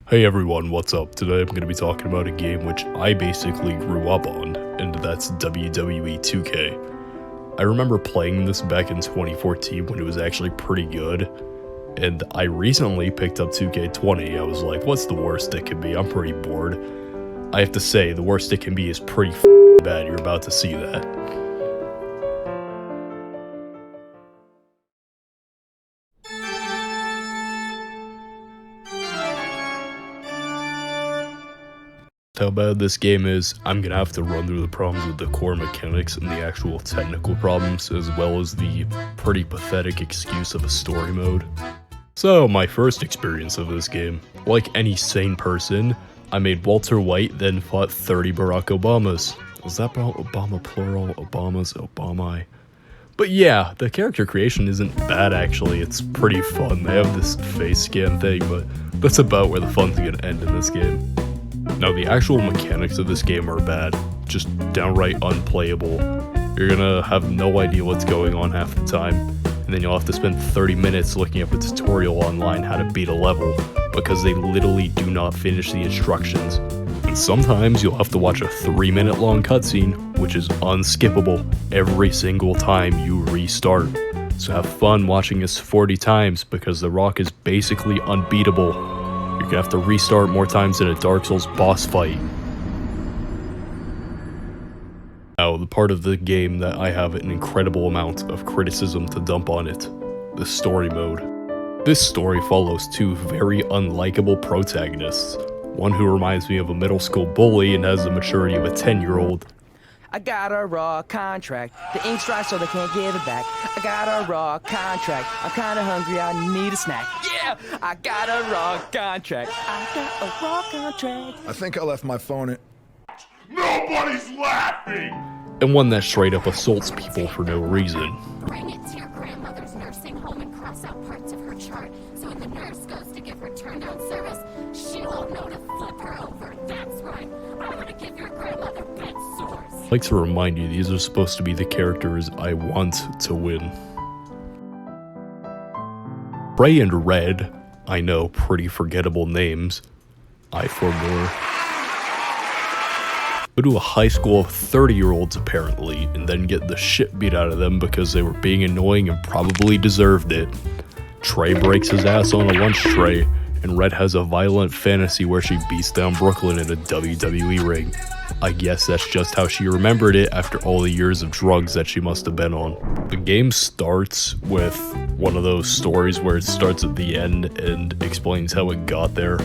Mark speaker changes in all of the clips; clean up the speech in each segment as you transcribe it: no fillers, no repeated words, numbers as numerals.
Speaker 1: Hey everyone, what's up? Today I'm going to be talking about a game which I basically grew up on, and that's WWE 2K. I remember playing this back in 2014 when it was actually pretty good, and I recently picked up 2K20. I was like, what's the worst it can be? I'm pretty bored. I have to say, the worst it can be is pretty bad. You're about to see that. How bad this game is, I'm gonna have to run through the problems with the core mechanics and the actual technical problems, as well as the pretty pathetic excuse of a story mode. So, my first experience of this game. Like any sane person, I made Walter White, then fought 30 Barack Obamas. Was that Obama plural? Obamas? Obama? But yeah, the character creation isn't bad actually, it's pretty fun. They have this face scan thing, but that's about where the fun's gonna end in this game. Now, the actual mechanics of this game are bad, just downright unplayable. You're gonna have no idea what's going on half the time, and then you'll have to spend 30 minutes looking up a tutorial online how to beat a level, because they literally do not finish the instructions. And sometimes you'll have to watch a 3-minute long cutscene, which is unskippable every single time you restart. So have fun watching this 40 times, because The Rock is basically unbeatable. You're gonna have to restart more times than a Dark Souls boss fight. Now, the part of the game that I have an incredible amount of criticism to dump on it, the story mode. This story follows two very unlikable protagonists, one who reminds me of a middle school bully and has the maturity of a 10-year-old.
Speaker 2: I got a raw contract. The ink's dry so they can't give it back. I got a raw contract. I'm kinda hungry, I need a snack. Yeah! I got a raw contract. I got a raw contract.
Speaker 3: I think I left my phone in.
Speaker 4: Nobody's laughing!
Speaker 1: And one that straight up assaults people for no reason.
Speaker 5: Bring it to your grandmother's nursing home and cross out parts of her chart, so when the nurse goes to give her turn-down service, she won't know to flip her over. That's right. I want to give your grandmother bed sores.
Speaker 1: I'd like to remind you, these are supposed to be the characters I want to win. Trey and Red, I know, pretty forgettable names. I forbore. Go to a high school of 30-year-olds apparently, and then get the shit beat out of them because they were being annoying and probably deserved it. Trey breaks his ass on a lunch tray, and Red has a violent fantasy where she beats down Brooklyn in a WWE ring. I guess that's just how she remembered it after all the years of drugs that she must have been on. The game starts with one of those stories where it starts at the end and explains how it got there.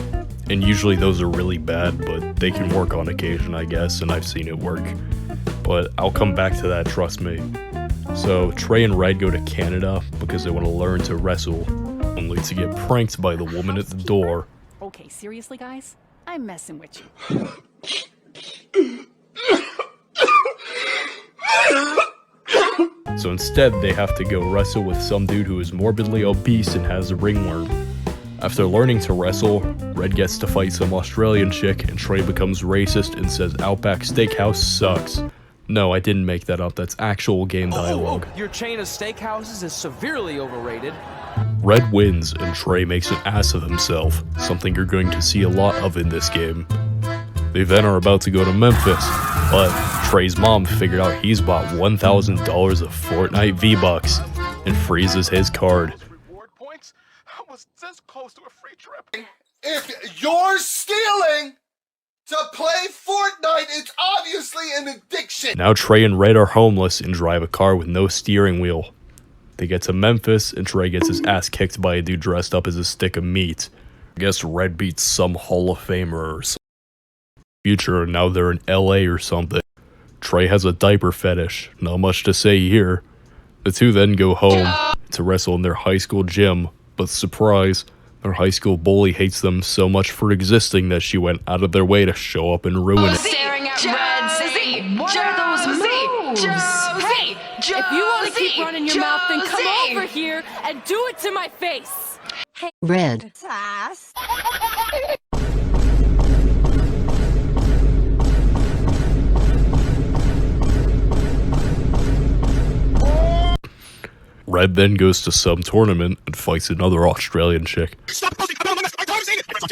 Speaker 1: And usually those are really bad, but they can work on occasion, I guess, and I've seen it work. But I'll come back to that, trust me. So Trey and Red go to Canada because they want to learn to wrestle, only to get pranked by the woman at the door.
Speaker 6: Okay, seriously, guys? I'm messing with you.
Speaker 1: So instead, they have to go wrestle with some dude who is morbidly obese and has a ringworm. After learning to wrestle, Red gets to fight some Australian chick, and Trey becomes racist and says Outback Steakhouse sucks. No, I didn't make that up, that's actual game dialogue.
Speaker 2: Your chain of steakhouses is severely overrated.
Speaker 1: Red wins, and Trey makes an ass of himself, something you're going to see a lot of in this game. They then are about to go to Memphis, but Trey's mom figured out he's bought $1,000 of Fortnite V-Bucks and freezes his card.
Speaker 4: Reward points? I was this close to a free trip.
Speaker 3: If you're stealing to play Fortnite, it's obviously an addiction.
Speaker 1: Now Trey and Red are homeless and drive a car with no steering wheel. They get to Memphis, and Trey gets his ass kicked by a dude dressed up as a stick of meat. I guess Red beats some Hall of Famer or something. Future, and now they're in LA or something. Trey has a diaper fetish, not much to say here. The two then go home to wrestle in their high school gym, but surprise, their high school bully hates them so much for existing that she went out of their way to show up and ruin it.
Speaker 6: Staring at Red, saying, what are those moves? Hey, if you want to keep running your mouth, then come over here and do it to my face.
Speaker 7: Red.
Speaker 1: Red then goes to some tournament and fights another Australian chick.
Speaker 4: Stop posting! I'm not saying it!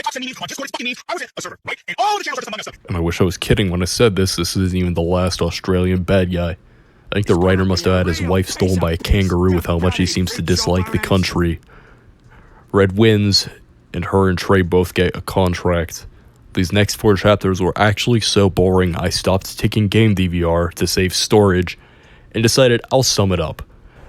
Speaker 1: And I wish I was kidding when I said this. This isn't even the last Australian bad guy. I think the writer must have had his wife stolen by a kangaroo with how much he seems to dislike the country. Red wins, and her and Trey both get a contract. These next 4 chapters were actually so boring I stopped taking game DVR to save storage and decided I'll sum it up.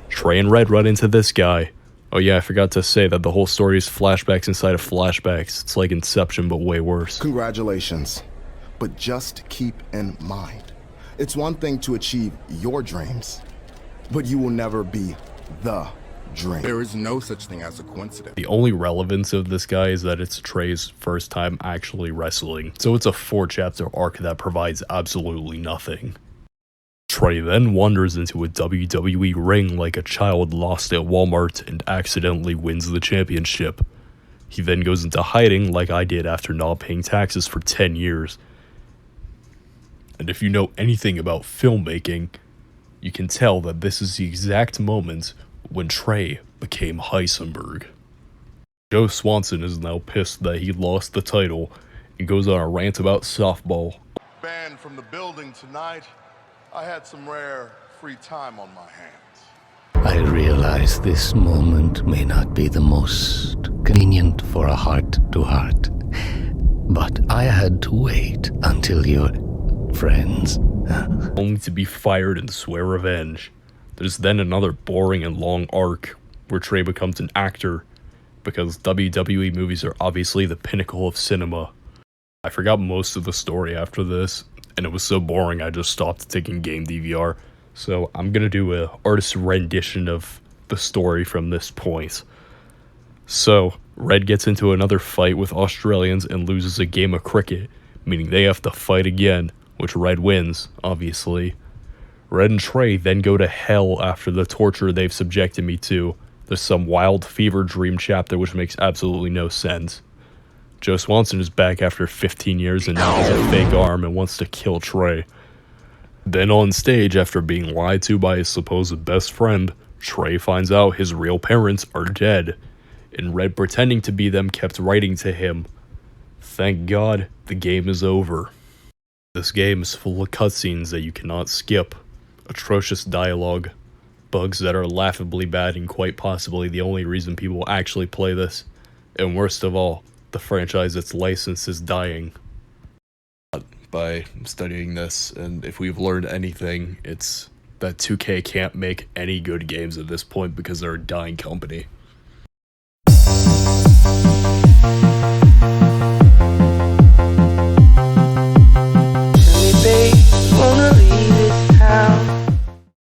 Speaker 1: Trey and Red run into this guy. Oh yeah, I forgot to say that the whole story is flashbacks inside of flashbacks. It's like Inception, but way worse.
Speaker 7: Congratulations. But just keep in mind, it's one thing to achieve your dreams, but you will never be the dream. There is no such thing as a coincidence.
Speaker 1: The only relevance of this guy is that it's Trey's first time actually wrestling, so it's a 4-chapter arc that provides absolutely nothing. Trey then wanders into a WWE ring like a child lost at Walmart and accidentally wins the championship. He then goes into hiding like I did after not paying taxes for 10 years. And if you know anything about filmmaking, you can tell that this is the exact moment when Trey became Heisenberg. Joe Swanson is now pissed that he lost the title and goes on a rant about softball.
Speaker 8: Banned from the building tonight. I had some rare free time on my hands.
Speaker 9: I realize this moment may not be the most convenient for a heart-to-heart, but I had to wait until your friends
Speaker 1: only to be fired and swear revenge. There's then another boring and long arc where Trey becomes an actor because WWE movies are obviously the pinnacle of cinema. I forgot most of the story after this, and it was so boring I just stopped taking game DVR. So I'm gonna do a artist rendition of the story from this point. So Red gets into another fight with Australians and loses a game of cricket, meaning they have to fight again, which Red wins, obviously. Red and Trey then go to hell after the torture they've subjected me to. There's some wild fever dream chapter which makes absolutely no sense. Joe Swanson is back after 15 years and now has a fake arm and wants to kill Trey. Then on stage, after being lied to by his supposed best friend, Trey finds out his real parents are dead, and Red pretending to be them kept writing to him. Thank God, the game is over. This game is full of cutscenes that you cannot skip, atrocious dialogue, bugs that are laughably bad and quite possibly the only reason people actually play this, and worst of all, the franchise its license is dying. By studying this, and if we've learned anything, it's that 2K can't make any good games at this point because they're a dying company.